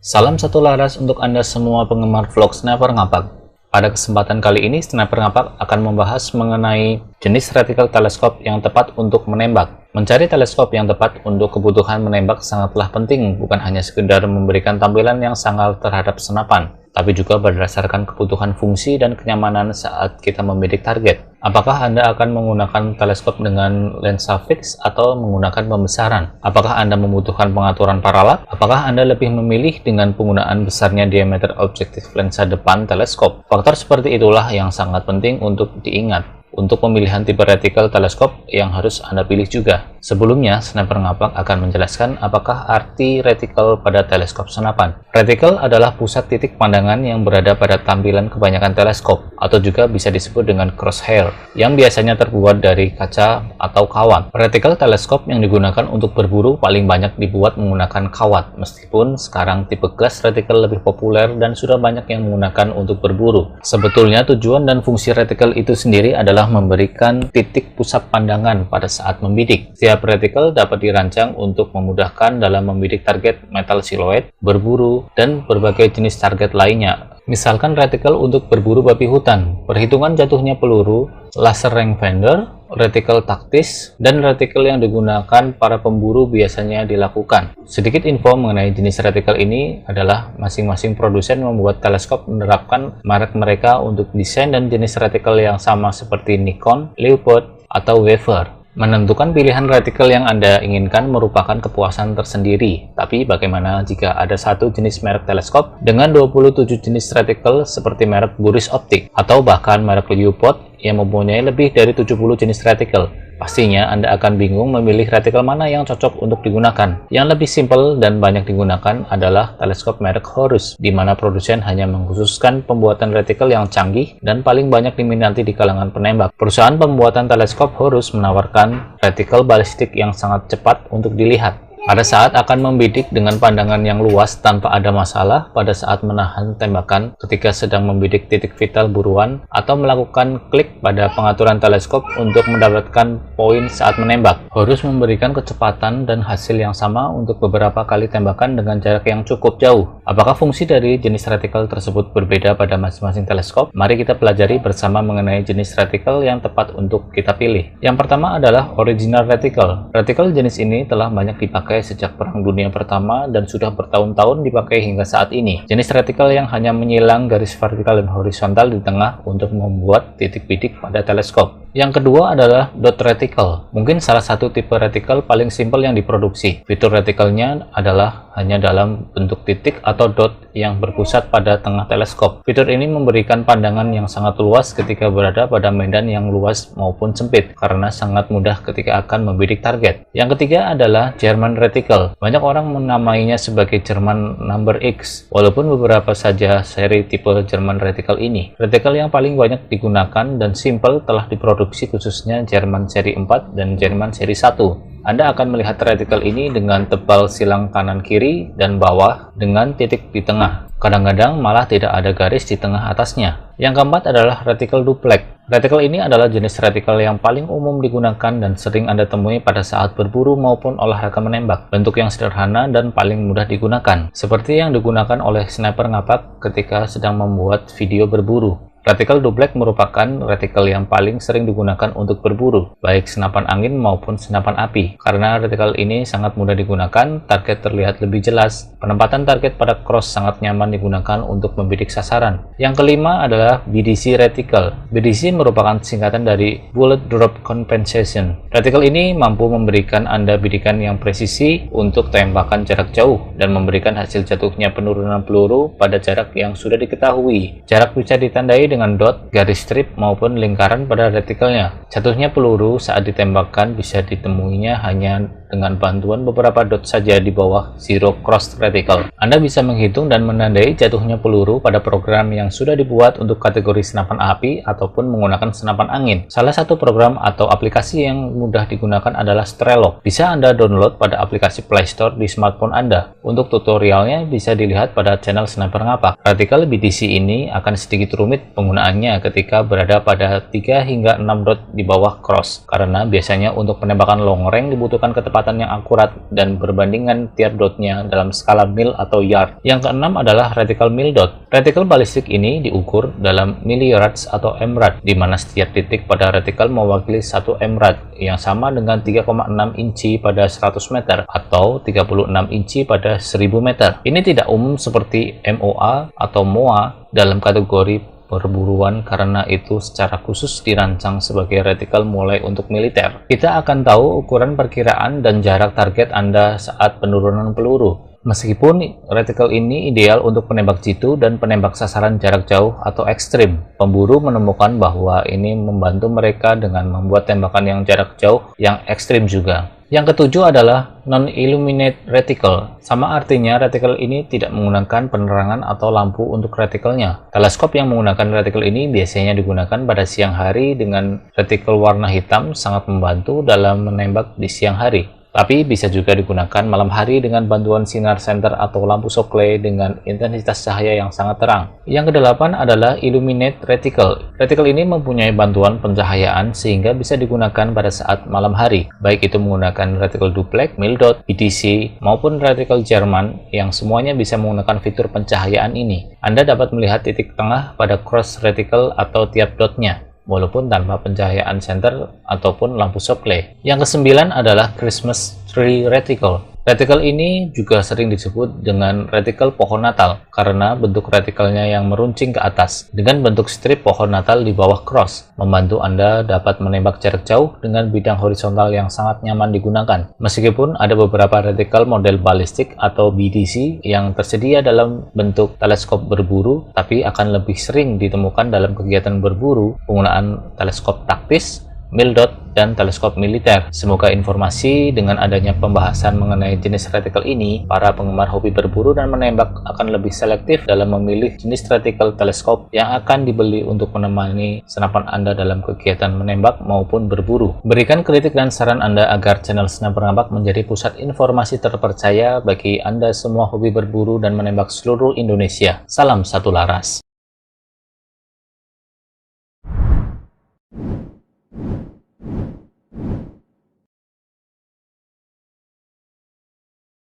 Salam satu laras untuk Anda semua penggemar vlog Sniper Ngapak. Pada kesempatan kali ini, Sniper Ngapak akan membahas mengenai jenis reticle teleskop yang tepat untuk menembak. Mencari teleskop yang tepat untuk kebutuhan menembak sangatlah penting, bukan hanya sekedar memberikan tampilan yang sangar terhadap senapan, tapi juga berdasarkan kebutuhan fungsi dan kenyamanan saat kita membidik target. Apakah Anda akan menggunakan teleskop dengan lensa fix atau menggunakan pembesaran? Apakah Anda membutuhkan pengaturan paralak? Apakah Anda lebih memilih dengan penggunaan besarnya diameter objektif lensa depan teleskop? Faktor seperti itulah yang sangat penting untuk diingat untuk pemilihan tipe reticle teleskop yang harus Anda pilih juga. Sebelumnya, Sniper Ngapak akan menjelaskan apakah arti reticle pada teleskop senapan. Reticle adalah pusat titik pandangan yang berada pada tampilan kebanyakan teleskop, atau juga bisa disebut dengan crosshair, yang biasanya terbuat dari kaca atau kawat. Reticle teleskop yang digunakan untuk berburu paling banyak dibuat menggunakan kawat, meskipun sekarang tipe glass reticle lebih populer dan sudah banyak yang menggunakan untuk berburu. Sebetulnya tujuan dan fungsi reticle itu sendiri adalah memberikan titik pusat pandangan pada saat membidik. Setiap reticle dapat dirancang untuk memudahkan dalam membidik target metal siluet, berburu, dan berbagai jenis target lainnya. Misalkan reticle untuk berburu babi hutan, perhitungan jatuhnya peluru, laser rangefinder, reticle taktis, dan reticle yang digunakan para pemburu biasanya dilakukan. Sedikit info mengenai jenis reticle ini adalah masing-masing produsen membuat teleskop menerapkan merek mereka untuk desain dan jenis reticle yang sama seperti Nikon, Leopard, atau Waver. Menentukan pilihan reticle yang Anda inginkan merupakan kepuasan tersendiri. Tapi bagaimana jika ada satu jenis merek teleskop dengan 27 jenis reticle seperti merek Buris Optik atau bahkan merek Leopard yang mempunyai lebih dari 70 jenis reticle? Pastinya Anda akan bingung memilih reticle mana yang cocok untuk digunakan. Yang lebih simpel dan banyak digunakan adalah teleskop merek Horus, di mana produsen hanya mengkhususkan pembuatan reticle yang canggih dan paling banyak diminati di kalangan penembak. Perusahaan pembuatan teleskop Horus menawarkan reticle balistik yang sangat cepat untuk dilihat pada saat akan membidik dengan pandangan yang luas tanpa ada masalah pada saat menahan tembakan ketika sedang membidik titik vital buruan atau melakukan klik pada pengaturan teleskop untuk mendapatkan poin saat menembak. Horus memberikan kecepatan dan hasil yang sama untuk beberapa kali tembakan dengan jarak yang cukup jauh. Apakah fungsi dari jenis reticle tersebut berbeda pada masing-masing teleskop? Mari kita pelajari bersama mengenai jenis reticle yang tepat untuk kita pilih. Yang pertama adalah original reticle. Reticle jenis ini telah banyak dipakai sejak Perang Dunia Pertama dan sudah bertahun-tahun dipakai hingga saat ini. Jenis reticle yang hanya menyilang garis vertikal dan horizontal di tengah untuk membuat titik bidik pada teleskop. Yang kedua adalah dot reticle. Mungkin salah satu tipe reticle paling simpel yang diproduksi. Fitur reticle-nya adalah hanya dalam bentuk titik atau dot yang berpusat pada tengah teleskop. Fitur ini memberikan pandangan yang sangat luas ketika berada pada medan yang luas maupun sempit, karena sangat mudah ketika akan membidik target. Yang ketiga adalah German reticle. Banyak orang menamainya sebagai German number X, walaupun beberapa saja seri tipe German reticle ini. Reticle yang paling banyak digunakan dan simple telah diproduksi khususnya German seri 4 dan German seri 1. Anda akan melihat reticle ini dengan tebal silang kanan kiri dan bawah dengan titik di tengah. Kadang-kadang malah tidak ada garis di tengah atasnya. Yang keempat adalah reticle duplex. Reticle ini adalah jenis reticle yang paling umum digunakan dan sering Anda temui pada saat berburu maupun olahraga menembak. Bentuk yang sederhana dan paling mudah digunakan, seperti yang digunakan oleh Sniper Ngapak ketika sedang membuat video berburu. Reticle duplex merupakan reticle yang paling sering digunakan untuk berburu, baik senapan angin maupun senapan api. Karena reticle ini sangat mudah digunakan, target terlihat lebih jelas. Penempatan target pada cross sangat nyaman digunakan untuk membidik sasaran. Yang kelima adalah BDC reticle. BDC merupakan singkatan dari Bullet Drop Compensation. Reticle ini mampu memberikan Anda bidikan yang presisi untuk tembakan jarak jauh dan memberikan hasil jatuhnya penurunan peluru pada jarak yang sudah diketahui. Jarak bisa ditandai dengan dot, garis strip, maupun lingkaran pada reticle-nya. Jatuhnya peluru saat ditembakkan bisa ditemuinya hanya dengan bantuan beberapa dot saja di bawah zero cross reticle. Anda bisa menghitung dan menandai jatuhnya peluru pada program yang sudah dibuat untuk kategori senapan api ataupun menggunakan senapan angin. Salah satu program atau aplikasi yang mudah digunakan adalah Strelok. Bisa Anda download pada aplikasi Play Store di smartphone Anda. Untuk tutorialnya bisa dilihat pada channel Sniper Ngapak. Reticle BDC ini akan sedikit rumit penggunaannya ketika berada pada 3 hingga 6 dot di bawah cross, karena biasanya untuk penembakan long range dibutuhkan kecepatan penempatan yang akurat dan berbandingan tiap dotnya dalam skala mil atau yard. Yang keenam adalah reticle mil dot. Reticle balistik ini diukur dalam miliyards atau emrad, di mana setiap titik pada reticle mewakili 1 emrad yang sama dengan 3,6 inci pada 100 meter atau 36 inci pada 1000 meter. Ini tidak umum seperti MOA atau MOA dalam kategori perburuan karena itu secara khusus dirancang sebagai reticle mulai untuk militer. Kita akan tahu ukuran perkiraan dan jarak target Anda saat penurunan peluru. Meskipun reticle ini ideal untuk penembak jitu dan penembak sasaran jarak jauh atau ekstrim, pemburu menemukan bahwa ini membantu mereka dengan membuat tembakan yang jarak jauh yang ekstrim juga. Yang ketujuh adalah non-illuminate reticle. Sama artinya, reticle ini tidak menggunakan penerangan atau lampu untuk reticle-nya. Teleskop yang menggunakan reticle ini biasanya digunakan pada siang hari dengan reticle warna hitam sangat membantu dalam menembak di siang hari. Tapi bisa juga digunakan malam hari dengan bantuan sinar senter atau lampu Shockley dengan intensitas cahaya yang sangat terang. Yang kedelapan adalah illuminate reticle. Reticle ini mempunyai bantuan pencahayaan sehingga bisa digunakan pada saat malam hari, baik itu menggunakan reticle duplex, mil dot, BTC, maupun reticle Jerman yang semuanya bisa menggunakan fitur pencahayaan ini. Anda dapat melihat titik tengah pada cross reticle atau tiap dotnya, walaupun tanpa pencahayaan senter ataupun lampu Shockley. Yang kesembilan adalah Christmas Tree Reticle. Reticle ini juga sering disebut dengan reticle pohon Natal karena bentuk reticle-nya yang meruncing ke atas dengan bentuk strip pohon Natal di bawah cross, membantu Anda dapat menembak jarak jauh dengan bidang horizontal yang sangat nyaman digunakan. Meskipun ada beberapa reticle model balistik atau BTC yang tersedia dalam bentuk teleskop berburu, tapi akan lebih sering ditemukan dalam kegiatan berburu penggunaan teleskop taktis, mil dot, dan teleskop militer. Semoga informasi dengan adanya pembahasan mengenai jenis reticle ini, para penggemar hobi berburu dan menembak akan lebih selektif dalam memilih jenis reticle teleskop yang akan dibeli untuk menemani senapan Anda dalam kegiatan menembak maupun berburu. Berikan kritik dan saran Anda agar channel Sniper Ngapak menjadi pusat informasi terpercaya bagi Anda semua hobi berburu dan menembak seluruh Indonesia. Salam satu laras.